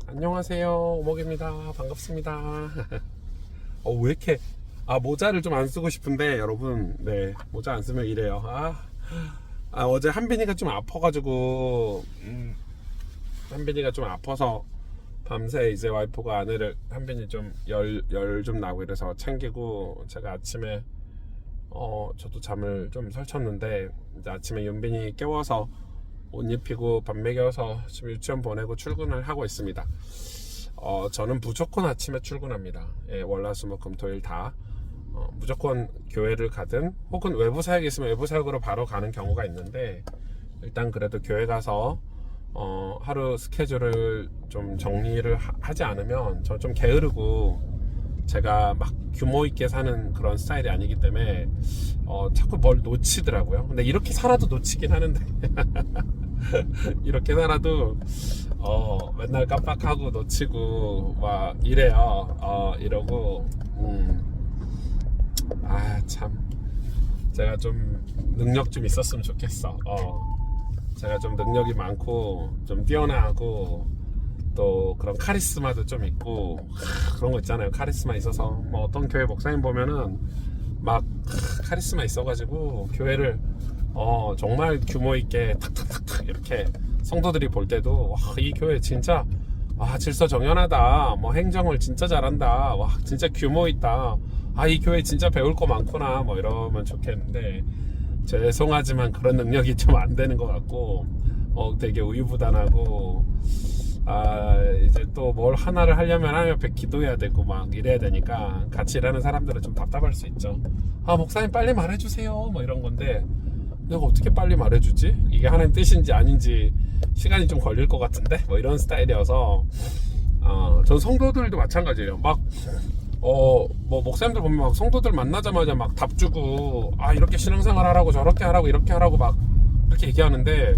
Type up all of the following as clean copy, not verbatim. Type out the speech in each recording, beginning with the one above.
안녕하세요, 오목입니다. 반갑습니다. 왜 이렇게 모자를 좀 안 쓰고 싶은데 여러분, 네, 모자 안 쓰면 이래요. 어제 한빈이가 좀 아파가지고 한빈이가 좀 아파서 밤새 이제 와이프가 아내를 한빈이 좀 열 좀 나고 이래서 챙기고, 제가 아침에 저도 잠을 좀 설쳤는데 이제 아침에 윤빈이 깨워서 옷 입히고 밥 먹여서 지금 유치원 보내고 출근을 하고 있습니다. 저는 무조건 아침에 출근합니다. 예, 월화수목금토일 다 무조건 교회를 가든 혹은 외부 사역이 있으면 외부 사역으로 바로 가는 경우가 있는데, 일단 그래도 교회 가서 하루 스케줄을 좀 정리를 하지 않으면 저 좀 게으르고, 제가 막 규모 있게 사는 그런 스타일이 아니기 때문에 자꾸 뭘 놓치더라고요. 근데 이렇게 살아도 놓치긴 하는데 이렇게 살아도 맨날 깜빡하고 놓치고 막 이래요. 이러고 참 제가 좀 능력 좀 있었으면 좋겠어. 제가 좀 능력이 많고 좀 뛰어나고 또 그런 카리스마도 좀 있고, 그런 거 있잖아요. 카리스마 있어서 뭐 어떤 교회 목사님 보면은 막 카리스마 있어가지고 교회를 정말 규모 있게 탁탁탁탁 이렇게 성도들이 볼 때도 이 교회 진짜 질서정연하다, 뭐 행정을 진짜 잘한다, 와 진짜 규모 있다, 이 교회 진짜 배울 거 많구나, 뭐 이러면 좋겠는데, 죄송하지만 그런 능력이 좀 안 되는 것 같고, 되게 우유부단하고, 이제 또 뭘 하나를 하려면 하면 옆에 기도해야 되고 막 이래야 되니까 같이 일하는 사람들은 좀 답답할 수 있죠. 목사님 빨리 말해주세요, 뭐 이런 건데 내가 어떻게 빨리 말해주지? 이게 하나님 뜻인지 아닌지 시간이 좀 걸릴 것 같은데, 뭐 이런 스타일이어서 전 성도들도 마찬가지예요. 뭐 목사님들 보면 막 성도들 만나자마자 막 답 주고 이렇게 신앙생활 하라고 저렇게 하라고 이렇게 하라고 막 이렇게 얘기하는데,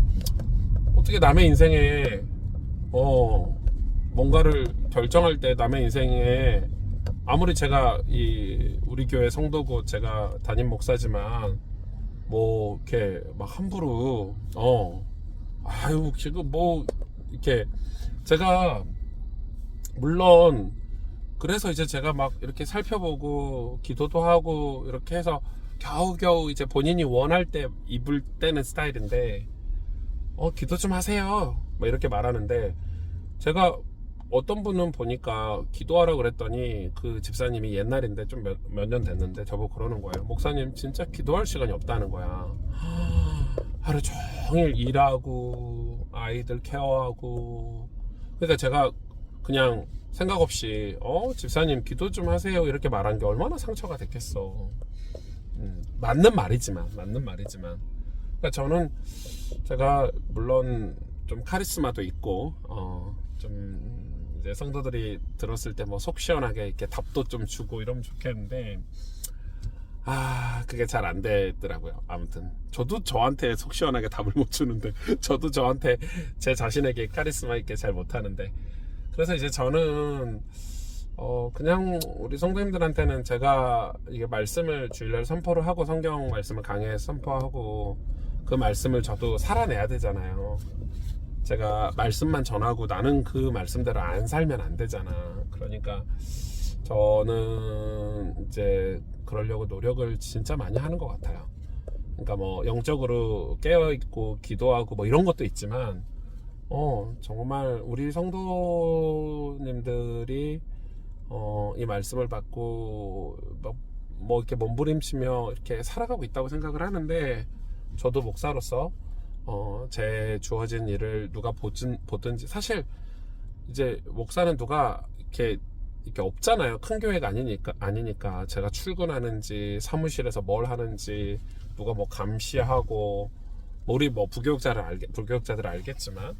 어떻게 남의 인생에 뭔가를 결정할 때 남의 인생에, 아무리 제가 우리 교회 성도고 제가 담임 목사지만 뭐 이렇게 막 함부로 지금 뭐 이렇게, 제가 물론 그래서 이제 제가 막 이렇게 살펴보고 기도도 하고 이렇게 해서 겨우겨우 이제 본인이 원할 때 입을 때는 스타일인데, 기도 좀 하세요 뭐 이렇게 말하는데, 제가 어떤 분은 보니까 기도하라고 그랬더니 그 집사님이 옛날인데 좀 몇 년 됐는데 저보고 그러는 거예요. 목사님 진짜 기도할 시간이 없다는 거야. 하루 종일 일하고 아이들 케어하고. 그러니까 제가 그냥 생각 없이 집사님 기도 좀 하세요 이렇게 말한 게 얼마나 상처가 됐겠어. 맞는 말이지만 그러니까 저는, 제가 물론 좀 카리스마도 있고 좀 이제 성도들이 들었을 때 뭐 속 시원하게 이렇게 답도 좀 주고 이러면 좋겠는데 그게 잘 안 되더라고요. 아무튼 저도 저한테 속 시원하게 답을 못 주는데 저도 저한테 제 자신에게 카리스마 있게 잘 못하는데, 그래서 이제 저는 그냥 우리 성도님들한테는 제가 이게 말씀을 주일날 선포를 하고 성경 말씀을 강해서 선포하고 그 말씀을 저도 살아내야 되잖아요. 제가 말씀만 전하고 나는 그 말씀대로 안 살면 안 되잖아. 그러니까 저는 이제 그러려고 노력을 진짜 많이 하는 것 같아요. 그러니까 뭐 영적으로 깨어있고 기도하고 뭐 이런 것도 있지만 정말 우리 성도님들이 이 말씀을 받고 뭐 이렇게 몸부림치며 이렇게 살아가고 있다고 생각을 하는데, 저도 목사로서 제 주어진 일을 누가 보든지, 사실 이제 목사는 누가 이렇게 없잖아요. 큰 교회가 아니니까 제가 출근하는지 사무실에서 뭘 하는지 누가 뭐 감시하고, 우리 뭐 부교육자들 알겠지만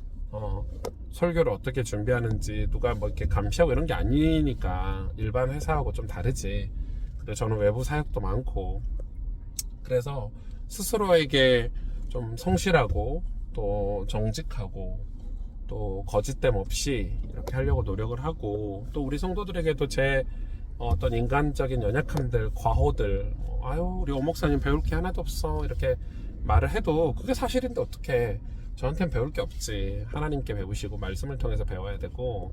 설교를 어떻게 준비하는지 누가 뭐 이렇게 감시하고 이런 게 아니니까 일반 회사하고 좀 다르지. 근데 저는 외부 사역도 많고, 그래서 스스로에게 좀 성실하고 또 정직하고 또 거짓됨 없이 이렇게 하려고 노력을 하고, 또 우리 성도들에게도 제 어떤 인간적인 연약함들, 과호들, 우리 오목사님 배울 게 하나도 없어 이렇게 말을 해도 그게 사실인데 어떡해. 저한테는 배울 게 없지. 하나님께 배우시고 말씀을 통해서 배워야 되고.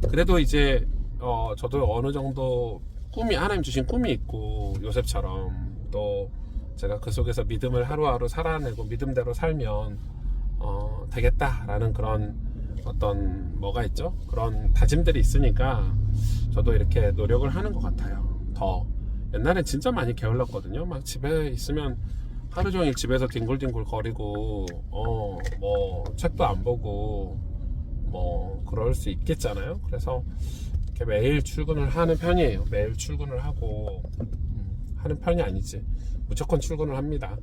그래도 이제 저도 어느 정도 꿈이, 하나님 주신 꿈이 있고, 요셉처럼 또 제가 그 속에서 믿음을 하루하루 살아내고 믿음대로 살면 되겠다라는 그런 어떤 뭐가 있죠? 그런 다짐들이 있으니까 저도 이렇게 노력을 하는 것 같아요. 더 옛날엔 진짜 많이 게을렀거든요. 막 집에 있으면 하루 종일 집에서 뒹굴뒹굴 거리고 뭐 책도 안 보고 뭐 그럴 수 있겠잖아요. 그래서 이렇게 매일 출근을 하는 편이에요. 매일 출근을 하고 하는 편이 아니지, 무조건 출근을 합니다.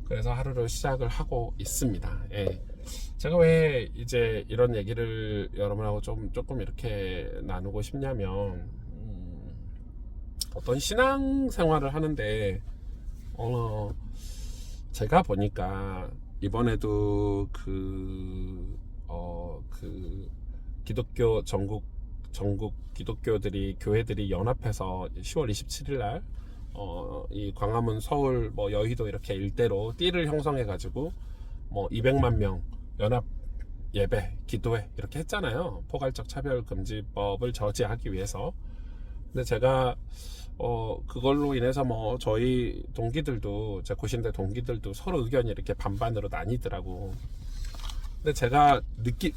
그래서 하루를 시작을 하고 있습니다. 예. 제가 왜 이제 이런 얘기를 여러분하고 조금 이렇게 나누고 싶냐면, 어떤 신앙 생활을 하는데 제가 보니까 이번에도 그 기독교 전국 기독교들이, 교회들이 연합해서 10월 27일 날 이 광화문, 서울, 뭐 여의도 이렇게 일대로 띠를 형성해 가지고 뭐 200만 명 연합 예배, 기도회 이렇게 했잖아요. 포괄적 차별금지법을 저지하기 위해서. 근데 제가 그걸로 인해서 뭐 저희 동기들도, 제 고신대 동기들도 서로 의견이 이렇게 반반으로 나뉘더라고. 근데 제가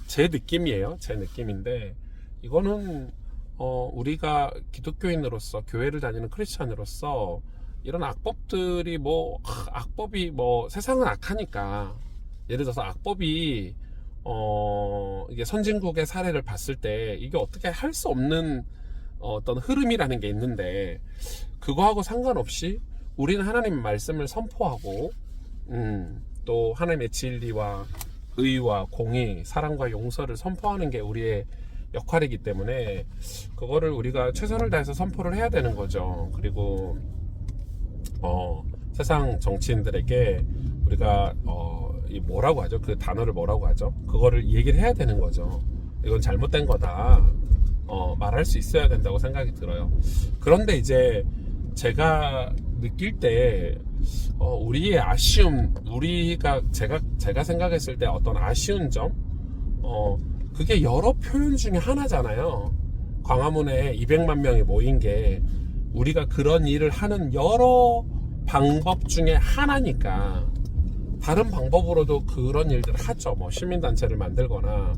제 느낌이에요. 제 느낌인데, 이거는 우리가 기독교인으로서, 교회를 다니는 크리스찬으로서 이런 악법들이 악법이 세상은 악하니까, 예를 들어서 악법이 이게 선진국의 사례를 봤을 때 이게 어떻게 할 수 없는 어떤 흐름이라는 게 있는데, 그거하고 상관없이 우리는 하나님의 말씀을 선포하고 또 하나님의 진리와 의와 공의, 사랑과 용서를 선포하는 게 우리의 역할이기 때문에 그거를 우리가 최선을 다해서 선포를 해야 되는 거죠. 그리고 세상 정치인들에게 우리가 이 뭐라고 하죠? 그 단어를 뭐라고 하죠? 그거를 얘기를 해야 되는 거죠. 이건 잘못된 거다. 말할 수 있어야 된다고 생각이 들어요. 그런데 이제 제가 느낄 때 우리의 아쉬움, 제가 생각했을 때 어떤 아쉬운 점, 그게 여러 표현 중에 하나잖아요. 광화문에 200만 명이 모인 게 우리가 그런 일을 하는 여러 방법 중에 하나니까, 다른 방법으로도 그런 일들을 하죠. 뭐 시민단체를 만들거나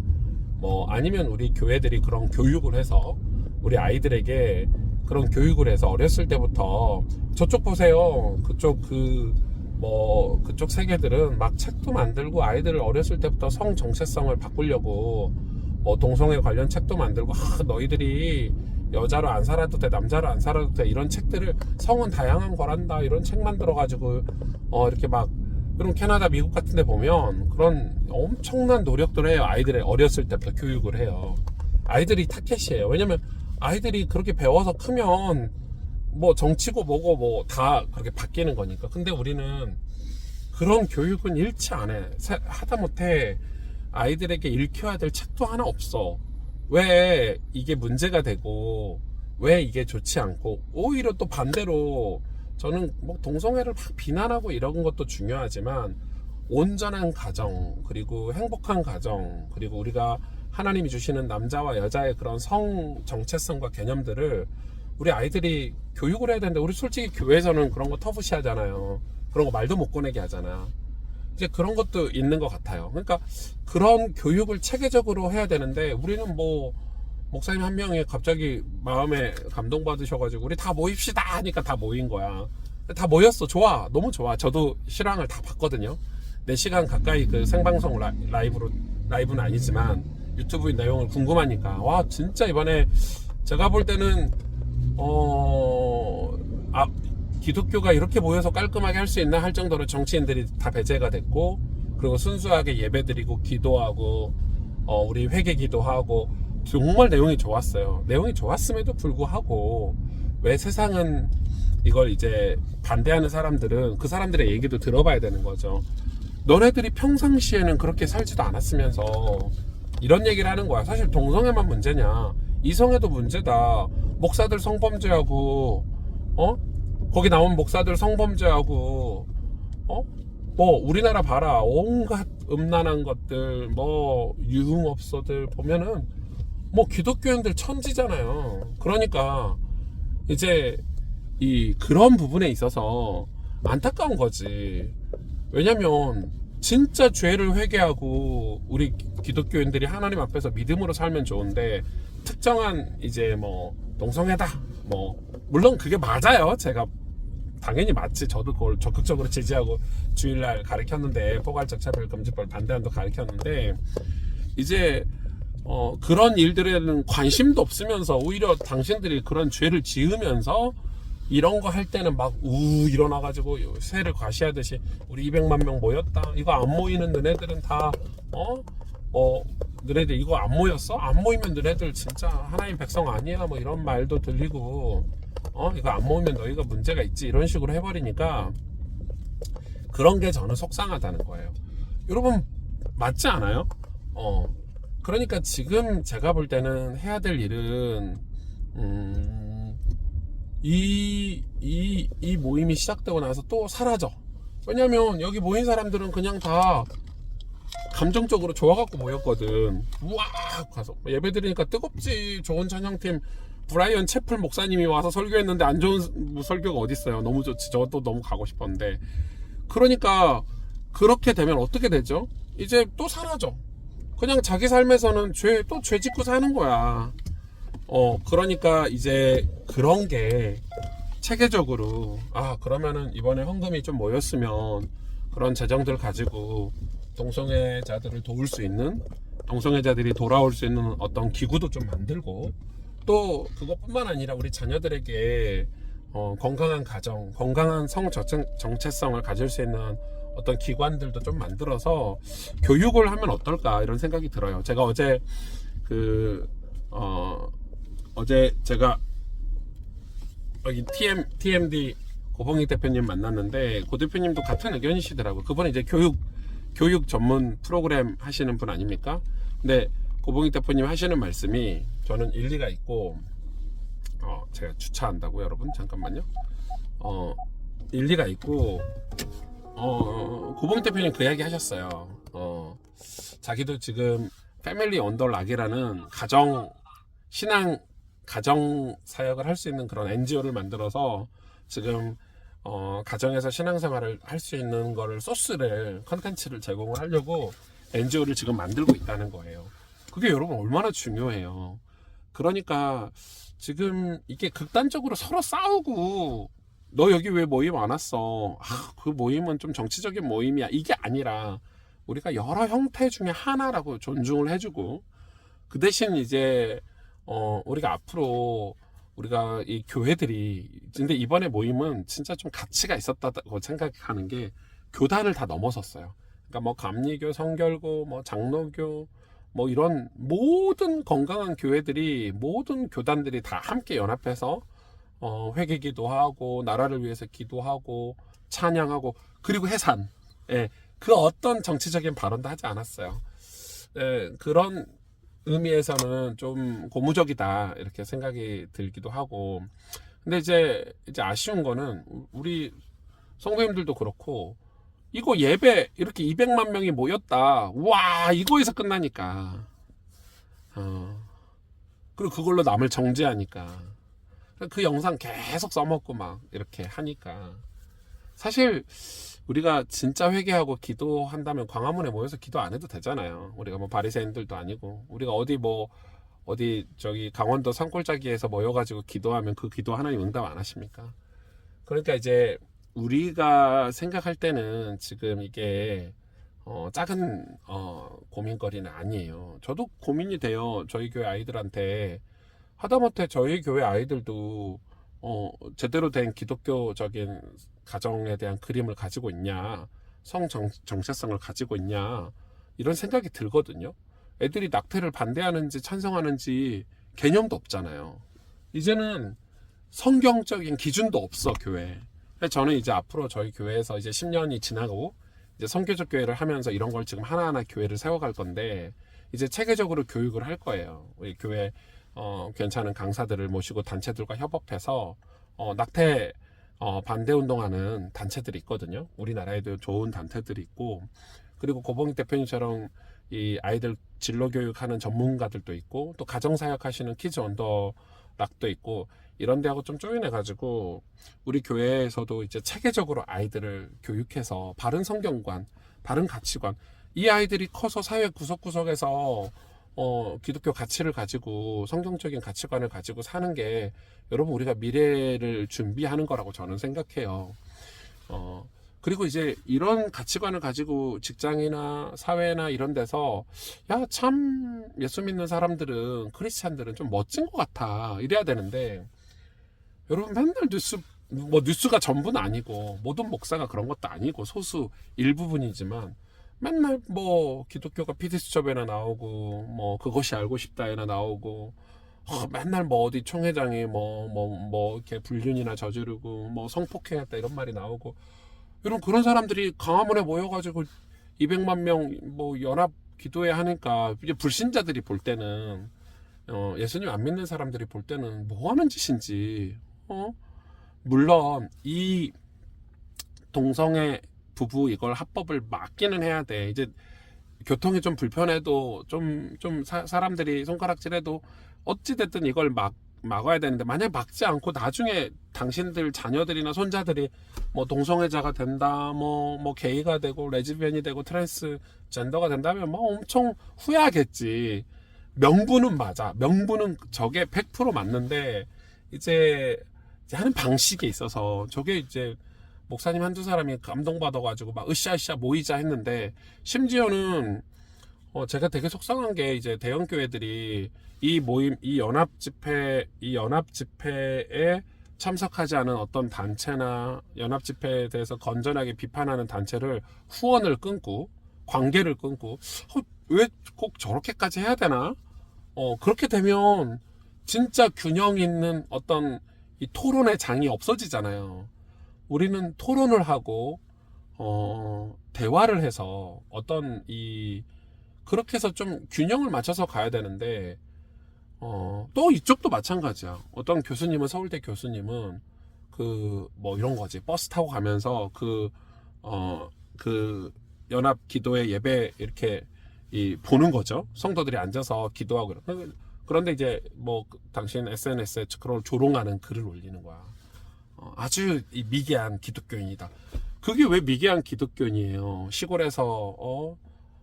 아니면 우리 교회들이 그런 교육을 해서 우리 아이들에게 그런 교육을 해서 어렸을 때부터, 저쪽 보세요. 그쪽 세계들은 막 책도 만들고 아이들을 어렸을 때부터 성 정체성을 바꾸려고 동성애 관련 책도 만들고, 너희들이 여자로 안 살아도 돼, 남자로 안 살아도 돼, 이런 책들을, 성은 다양한 거란다, 이런 책 만들어가지고 이렇게 막, 그럼 캐나다, 미국 같은 데 보면 그런 엄청난 노력들을 해요. 아이들의 어렸을 때부터 교육을 해요. 아이들이 타켓이에요. 왜냐면 아이들이 그렇게 배워서 크면 정치고 뭐고 다 그렇게 바뀌는 거니까. 근데 우리는 그런 교육은 잃지 않아. 하다못해 아이들에게 읽혀야 될 책도 하나 없어. 왜 이게 문제가 되고 왜 이게 좋지 않고, 오히려 또 반대로 저는 동성애를 막 비난하고 이런 것도 중요하지만, 온전한 가정, 그리고 행복한 가정, 그리고 우리가 하나님이 주시는 남자와 여자의 그런 성 정체성과 개념들을 우리 아이들이 교육을 해야 되는데, 우리 솔직히 교회에서는 그런 거 터부시하잖아요. 그런 거 말도 못 꺼내게 하잖아. 이제 그런 것도 있는 것 같아요. 그러니까 그런 교육을 체계적으로 해야 되는데, 우리는 목사님 한 명이 갑자기 마음에 감동받으셔가지고 우리 다 모입시다 하니까 다 모인 거야. 다 모였어. 좋아. 너무 좋아. 저도 실황을 다 봤거든요. 4시간 가까이 그 생방송 라이브는 아니지만 유튜브 내용을 궁금하니까, 와 진짜 이번에 제가 볼 때는 기독교가 이렇게 모여서 깔끔하게 할 수 있나 할 정도로 정치인들이 다 배제가 됐고, 그리고 순수하게 예배드리고 기도하고 우리 회개 기도하고, 정말 내용이 좋았어요. 내용이 좋았음에도 불구하고 왜 세상은 이걸 이제 반대하는 사람들은 그 사람들의 얘기도 들어봐야 되는 거죠. 너네들이 평상시에는 그렇게 살지도 않았으면서 이런 얘기를 하는 거야. 사실 동성애만 문제냐, 이성애도 문제다. 목사들 성범죄하고 거기 나온 목사들 성범죄하고 우리나라 봐라. 온갖 음란한 것들, 뭐 유흥업소들 보면은 뭐 기독교인들 천지잖아요. 그러니까 이제 그런 부분에 있어서 안타까운 거지. 왜냐면 진짜 죄를 회개하고 우리 기독교인들이 하나님 앞에서 믿음으로 살면 좋은데, 특정한 이제 뭐 동성애다, 뭐 물론 그게 맞아요. 제가 당연히 맞지. 저도 그걸 적극적으로 지지하고 주일날 가르쳤는데, 포괄적 차별금지법 반대한도 가르쳤는데, 이제 그런 일들에는 관심도 없으면서 오히려 당신들이 그런 죄를 지으면서 이런 거 할 때는 막 일어나가지고 새를 과시하듯이 우리 200만 명 모였다, 이거 안 모이는 너네들은 다 너네들 이거 안 모였어? 안 모이면 너네들 진짜 하나님 백성 아니야, 뭐 이런 말도 들리고, 이거 안 모이면 너희가 문제가 있지, 이런 식으로 해버리니까 그런 게 저는 속상하다는 거예요. 여러분, 맞지 않아요? 그러니까 지금 제가 볼 때는 해야 될 일은 이 모임이 시작되고 나서 또 사라져. 왜냐면 여기 모인 사람들은 그냥 다 감정적으로 좋아갖고 모였거든. 우와 가서 예배 드리니까 뜨겁지. 좋은 찬양팀 브라이언 채플 목사님이 와서 설교했는데 안 좋은 설교가 어딨어요. 너무 좋지. 저도 너무 가고 싶었는데. 그러니까 그렇게 되면 어떻게 되죠? 이제 또 사라져. 그냥 자기 삶에서는 죄 짓고 사는 거야. 그러니까 이제 그런 게 체계적으로, 그러면은 이번에 헌금이 좀 모였으면 그런 재정들 가지고 동성애자들을 도울 수 있는, 동성애자들이 돌아올 수 있는 어떤 기구도 좀 만들고, 또 그것뿐만 아니라 우리 자녀들에게 건강한 가정, 건강한 성 정체성을 가질 수 있는 어떤 기관들도 좀 만들어서 교육을 하면 어떨까, 이런 생각이 들어요. 제가 어제 어제 제가 여기 TMD 고봉익 대표님 만났는데, 고 대표님도 같은 의견이시더라고요. 그분은 이제 교육 전문 프로그램 하시는 분 아닙니까? 근데 고봉익 대표님 하시는 말씀이 저는 일리가 있고, 제가 주차한다고요, 여러분? 잠깐만요. 일리가 있고, 고봉익 대표님 그 이야기 하셨어요. 자기도 지금 패밀리 언더 락이라는 신앙 가정 사역을 할 수 있는 그런 NGO를 만들어서 지금 가정에서 신앙생활을 할 수 있는 거를 컨텐츠를 제공을 하려고 NGO를 지금 만들고 있다는 거예요. 그게 여러분 얼마나 중요해요. 그러니까 지금 이게 극단적으로 서로 싸우고, 너 여기 왜 모임 안 왔어? 그 모임은 좀 정치적인 모임이야, 이게 아니라 우리가 여러 형태 중에 하나라고 존중을 해주고, 그 대신 이제 우리가 앞으로 우리가 이 교회들이, 근데 이번에 모임은 진짜 좀 가치가 있었다고 생각하는 게 교단을 다 넘어섰어요. 그러니까 뭐 감리교, 성결교, 뭐 장로교, 뭐 이런 모든 건강한 교회들이, 모든 교단들이 다 함께 연합해서 회개기도 하고, 나라를 위해서 기도하고, 찬양하고, 그리고 해산, 그 어떤 정치적인 발언도 하지 않았어요. 그런 의미에서는 좀 고무적이다, 이렇게 생각이 들기도 하고. 근데 이제 아쉬운 거는 우리 성도님들도 그렇고, 이거 예배 이렇게 200만 명이 모였다, 와, 이거에서 끝나니까, 그리고 그걸로 남을 정죄하니까, 그 영상 계속 써먹고 막 이렇게 하니까, 사실 우리가 진짜 회개하고 기도한다면 광화문에 모여서 기도 안 해도 되잖아요. 우리가 뭐 바리새인들도 아니고, 우리가 어디 저기 강원도 산골짜기에서 모여가지고 기도하면 그 기도 하나님 응답 안 하십니까? 그러니까 이제 우리가 생각할 때는 지금 이게 작은 고민거리는 아니에요. 저도 고민이 돼요. 저희 교회 아이들한테, 하다못해 저희 교회 아이들도 제대로 된 기독교적인 가정에 대한 그림을 가지고 있냐, 정체성을 가지고 있냐, 이런 생각이 들거든요. 애들이 낙태를 반대하는지 찬성하는지 개념도 없잖아요. 이제는 성경적인 기준도 없어, 교회에. 저는 이제 앞으로 저희 교회에서 이제 10년이 지나고 이제 선교적 교회를 하면서 이런 걸 지금 하나하나 교회를 세워갈 건데, 이제 체계적으로 교육을 할 거예요. 우리 교회 괜찮은 강사들을 모시고 단체들과 협업해서 낙태 반대 운동하는 단체들이 있거든요. 우리나라에도 좋은 단체들이 있고, 그리고 고봉익 대표님처럼 이 아이들 진로 교육하는 전문가들도 있고 또 가정사역 하시는 키즈 언더락도 있고 이런 데하고 좀 조인해 가지고 우리 교회에서도 이제 체계적으로 아이들을 교육해서 바른 성경관, 바른 가치관, 이 아이들이 커서 사회 구석구석에서 기독교 가치를 가지고 성경적인 가치관을 가지고 사는 게 여러분 우리가 미래를 준비하는 거라고 저는 생각해요. 그리고 이제 이런 가치관을 가지고 직장이나 사회나 이런 데서 야, 참 예수 믿는 사람들은 크리스찬들은 좀 멋진 것 같아 이래야 되는데 여러분 맨날 뉴스가 전부는 아니고 모든 목사가 그런 것도 아니고 소수 일부분이지만 맨날 뭐 기독교가 PD수첩에나 나오고 뭐 그것이 알고 싶다에나 나오고 맨날 뭐 어디 총회장이 뭐 이렇게 불륜이나 저지르고 뭐 성폭행했다 이런 말이 나오고 여러분 그런 사람들이 광화문에 모여가지고 200만 명 뭐 연합 기도회 하니까 이제 불신자들이 볼 때는 예수님 안 믿는 사람들이 볼 때는 뭐 하는 짓인지 물론 이 동성애 부부 이걸 합법을 막기는 해야 돼. 이제 교통이 좀 불편해도 사람들이 손가락질해도 어찌됐든 이걸 막아야 되는데 만약 막지 않고 나중에 당신들 자녀들이나 손자들이 뭐 동성애자가 된다 뭐 게이가 되고 레즈비언이 되고 트랜스젠더가 된다면 뭐 엄청 후회하겠지. 명분은 맞아. 명분은 저게 100% 맞는데 이제 하는 방식에 있어서 저게 이제 목사님 한두 사람이 감동받아가지고 막 으쌰으쌰 모이자 했는데 심지어는 제가 되게 속상한 게 이제 대형 교회들이 이 모임, 이 연합 집회에 참석하지 않은 어떤 단체나 연합 집회에 대해서 건전하게 비판하는 단체를 후원을 끊고 관계를 끊고 왜 꼭 저렇게까지 해야 되나? 그렇게 되면 진짜 균형 있는 어떤 이 토론의 장이 없어지잖아요. 우리는 토론을 하고 대화를 해서 어떤 그렇게 해서 좀 균형을 맞춰서 가야 되는데 또 이쪽도 마찬가지야. 어떤 교수님은 서울대 교수님은 뭐 이런 거지. 버스 타고 가면서 그 연합 기도회 예배 이렇게 보는 거죠. 성도들이 앉아서 기도하고 그런데 이제 뭐 당신 SNS에 그걸 조롱하는 글을 올리는 거야. 아주 미개한 기독교인이다. 그게 왜 미개한 기독교인이에요? 시골에서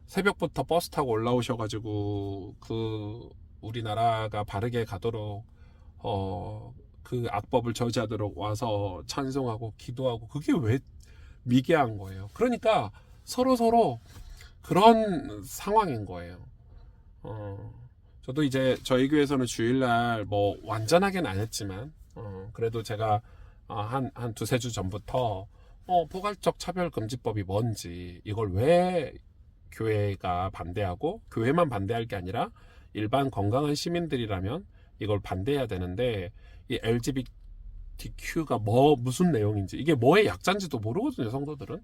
새벽부터 버스 타고 올라오셔가지고 우리나라가 바르게 가도록 그 악법을 저지하도록 와서 찬송하고 기도하고 그게 왜 미개한 거예요? 그러니까 서로 그런 상황인 거예요. 저도 이제 저희 교회에서는 주일날 뭐 완전하게는 안 했지만 그래도 제가 한 두세 주 전부터 포괄적 차별금지법이 뭔지 이걸 왜 교회가 반대하고 교회만 반대할 게 아니라 일반 건강한 시민들이라면 이걸 반대해야 되는데 이 LGBTQ가 무슨 내용인지 이게 뭐의 약자인지도 모르거든요. 성도들은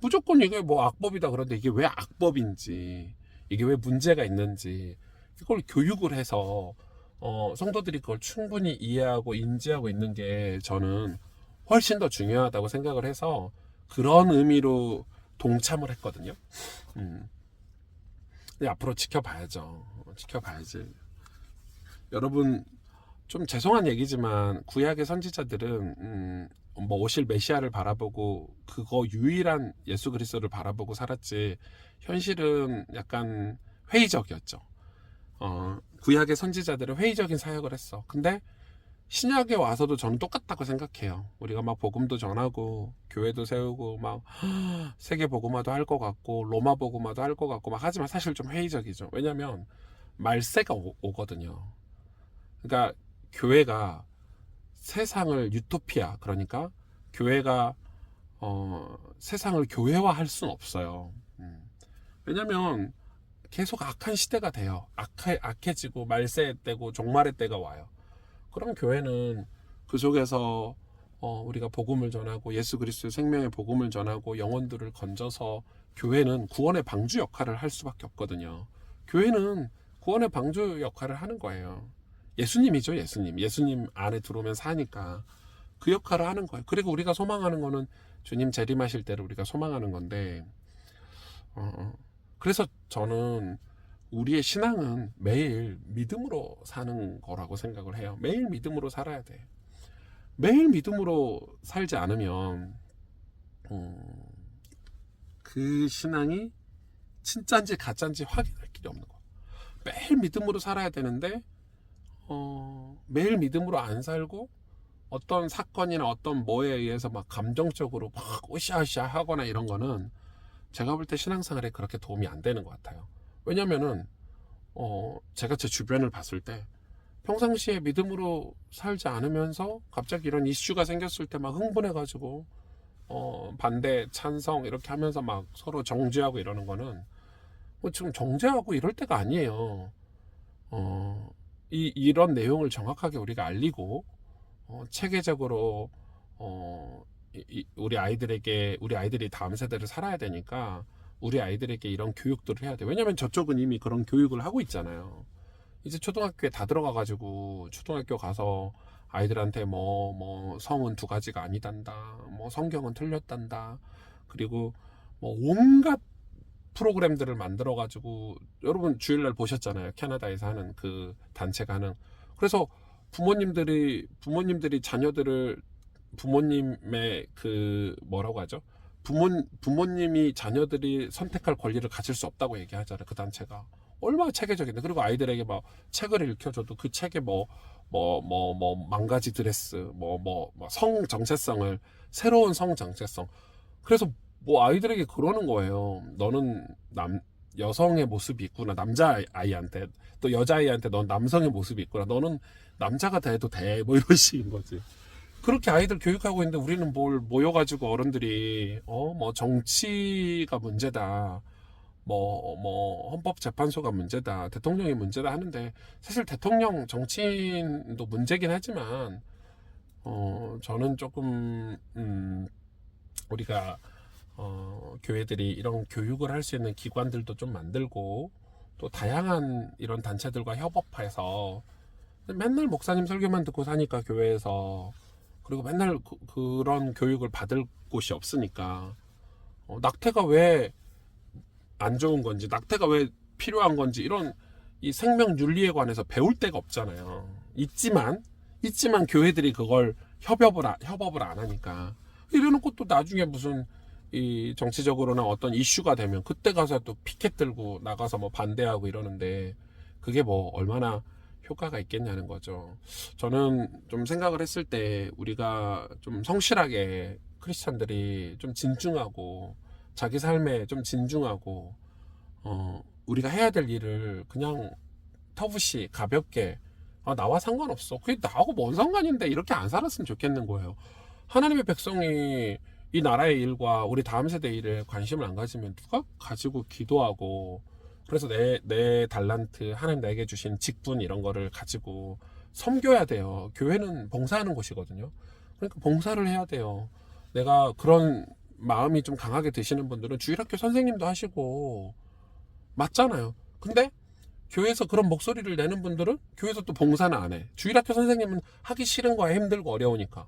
무조건 이게 뭐 악법이다 그런데 이게 왜 악법인지 이게 왜 문제가 있는지 이걸 교육을 해서 성도들이 그걸 충분히 이해하고 인지하고 있는 게 저는 훨씬 더 중요하다고 생각을 해서 그런 의미로 동참을 했거든요. 근데 앞으로 지켜봐야죠. 지켜봐야지. 여러분 좀 죄송한 얘기지만 구약의 선지자들은 뭐 오실 메시아를 바라보고 그거 유일한 예수 그리스도를 바라보고 살았지 현실은 약간 회의적이었죠. 구약의 선지자들은 회의적인 사역을 했어. 근데 신약에 와서도 저는 똑같다고 생각해요. 우리가 막 복음도 전하고 교회도 세우고 막 세계 복음화도 할 것 같고 로마 복음화도 할 것 같고 막 하지만 사실 좀 회의적이죠. 왜냐면 말세가 오거든요. 그러니까 교회가 세상을 유토피아 그러니까 교회가 세상을 교회화할 수는 없어요. 왜냐면 계속 악한 시대가 돼요. 악해지고 말세의 때고 종말의 때가 와요. 그럼 교회는 그 속에서 우리가 복음을 전하고 예수 그리스도의 생명의 복음을 전하고 영혼들을 건져서 교회는 구원의 방주 역할을 할 수밖에 없거든요. 교회는 구원의 방주 역할을 하는 거예요. 예수님이죠. 예수님 안에 들어오면 사니까 그 역할을 하는 거예요. 그리고 우리가 소망하는 거는 주님 재림하실 때를 우리가 소망하는 건데 그래서 저는 우리의 신앙은 매일 믿음으로 사는 거라고 생각을 해요. 매일 믿음으로 살아야 돼. 매일 믿음으로 살지 않으면 그 신앙이 진짜인지 가짜인지 확인할 길이 없는 거야. 매일 믿음으로 살아야 되는데 매일 믿음으로 안 살고 어떤 사건이나 어떤 뭐에 의해서 막 감정적으로 막 으쌰으쌰 하거나 이런 거는 제가 볼 때 신앙생활에 그렇게 도움이 안 되는 것 같아요. 왜냐면은 제가 제 주변을 봤을 때 평상시에 믿음으로 살지 않으면서 갑자기 이런 이슈가 생겼을 때 막 흥분해가지고 반대, 찬성 이렇게 하면서 막 서로 정죄하고 이러는 거는 지금 정죄하고 이럴 때가 아니에요. 이런 내용을 정확하게 우리가 알리고 체계적으로 우리 아이들이 다음 세대를 살아야 되니까 우리 아이들에게 이런 교육들을 해야 돼. 왜냐면 저쪽은 이미 그런 교육을 하고 있잖아요. 이제 초등학교에 다 들어가가지고 초등학교 가서 아이들한테 뭐 성은 두 가지가 아니단다, 뭐 성경은 틀렸단다, 그리고 뭐 온갖 프로그램들을 만들어가지고 여러분 주일날 보셨잖아요. 캐나다에서 하는 그 단체가 하는. 그래서 부모님들이 자녀들을 부모님의 그 뭐라고 하죠? 부모님이 자녀들이 선택할 권리를 가질 수 없다고 얘기하잖아요. 그 단체가 얼마나 체계적인데. 그리고 아이들에게 막 책을 읽혀줘도 그 책에 망가지 드레스 성 정체성을 새로운 성 정체성. 그래서 뭐 아이들에게 그러는 거예요. 너는 여성의 모습이 있구나. 남자 아이한테. 또 여자아이한테 넌 남성의 모습이 있구나. 너는 남자가 돼도 돼. 뭐 이런 식인 거지. 그렇게 아이들 교육하고 있는데 우리는 뭘 모여가지고 어른들이 뭐 정치가 문제다. 헌법재판소가 문제다. 대통령이 문제다 하는데 사실 대통령 정치인도 문제긴 하지만 저는 조금 우리가 교회들이 이런 교육을 할 수 있는 기관들도 좀 만들고 또 다양한 이런 단체들과 협업해서 맨날 목사님 설교만 듣고 사니까 교회에서 그리고 맨날 그런 교육을 받을 곳이 없으니까 낙태가 왜 안 좋은 건지 낙태가 왜 필요한 건지 이런 이 생명 윤리에 관해서 배울 데가 없잖아요. 있지만 교회들이 그걸 협업을 안 하니까 이래놓고 또 나중에 무슨 이 정치적으로나 어떤 이슈가 되면 그때 가서 또 피켓 들고 나가서 뭐 반대하고 이러는데 그게 뭐 얼마나 효과가 있겠냐는 거죠. 저는 좀 생각을 했을 때 우리가 좀 성실하게 크리스찬들이 좀 진중하고 자기 삶에 좀 진중하고 우리가 해야 될 일을 그냥 터부시 가볍게 나와 상관없어. 그게 나하고 뭔 상관인데 이렇게 안 살았으면 좋겠는 거예요. 하나님의 백성이 이 나라의 일과 우리 다음 세대 일에 관심을 안 가지면 누가 가지고 기도하고 그래서 내 달란트 하나님 나에게 주신 직분 이런 거를 가지고 섬겨야 돼요. 교회는 봉사하는 곳이거든요. 그러니까 봉사를 해야 돼요. 내가 그런 마음이 좀 강하게 드시는 분들은 주일학교 선생님도 하시고 맞잖아요. 근데 교회에서 그런 목소리를 내는 분들은 교회에서 또 봉사는 안 해. 주일학교 선생님은 하기 싫은 거야. 힘들고 어려우니까.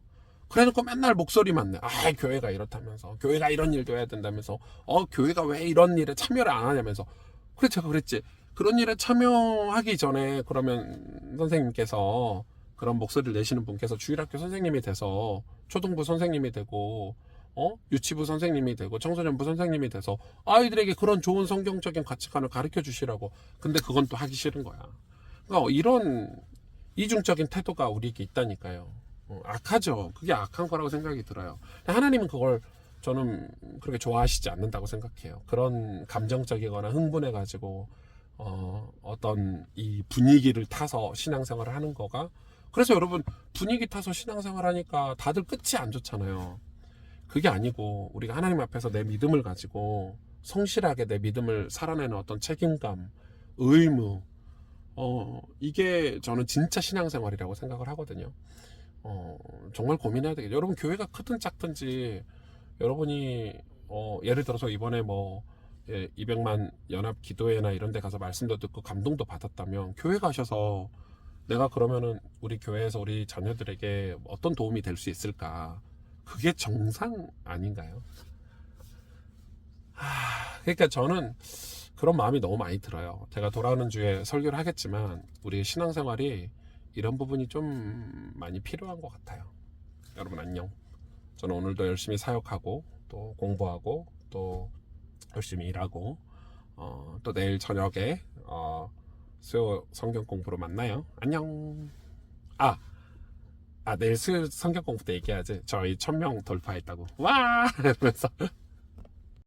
그래놓고 맨날 목소리만 내. 교회가 이렇다면서 교회가 이런 일도 해야 된다면서 교회가 왜 이런 일에 참여를 안 하냐면서. 그래 제가 그랬지. 그런 일에 참여하기 전에 그러면 선생님께서 그런 목소리를 내시는 분께서 주일학교 선생님이 돼서 초등부 선생님이 되고 유치부 선생님이 되고 청소년부 선생님이 돼서 아이들에게 그런 좋은 성경적인 가치관을 가르쳐 주시라고. 근데 그건 또 하기 싫은 거야. 그러니까 이런 이중적인 태도가 우리에게 있다니까요. 악하죠. 그게 악한 거라고 생각이 들어요. 하나님은 그걸 저는 그렇게 좋아하시지 않는다고 생각해요. 그런 감정적이거나 흥분해가지고 어떤 이 분위기를 타서 신앙생활을 하는 거가. 그래서 여러분 분위기 타서 신앙생활 하니까 다들 끝이 안 좋잖아요. 그게 아니고 우리가 하나님 앞에서 내 믿음을 가지고 성실하게 내 믿음을 살아내는 어떤 책임감, 의무, 이게 저는 진짜 신앙생활이라고 생각을 하거든요. 정말 고민해야 되겠죠. 여러분 교회가 크든 작든지 여러분이 예를 들어서 이번에 200만 연합 기도회나 이런 데 가서 말씀도 듣고 감동도 받았다면 교회 가셔서 내가 그러면은 우리 교회에서 우리 자녀들에게 어떤 도움이 될 수 있을까? 그게 정상 아닌가요? 그러니까 저는 그런 마음이 너무 많이 들어요. 제가 돌아오는 주에 설교를 하겠지만 우리 신앙생활이 이런 부분이 좀 많이 필요한 것 같아요. 여러분 안녕. 저는 오늘도 열심히 사역하고 또 공부하고 또 열심히 일하고 또 내일 저녁에 수요 성경 공부로 만나요. 안녕. 내일 수요 성경 공부 때 얘기하지. 저희 1000명 돌파했다고. 와! 이러면서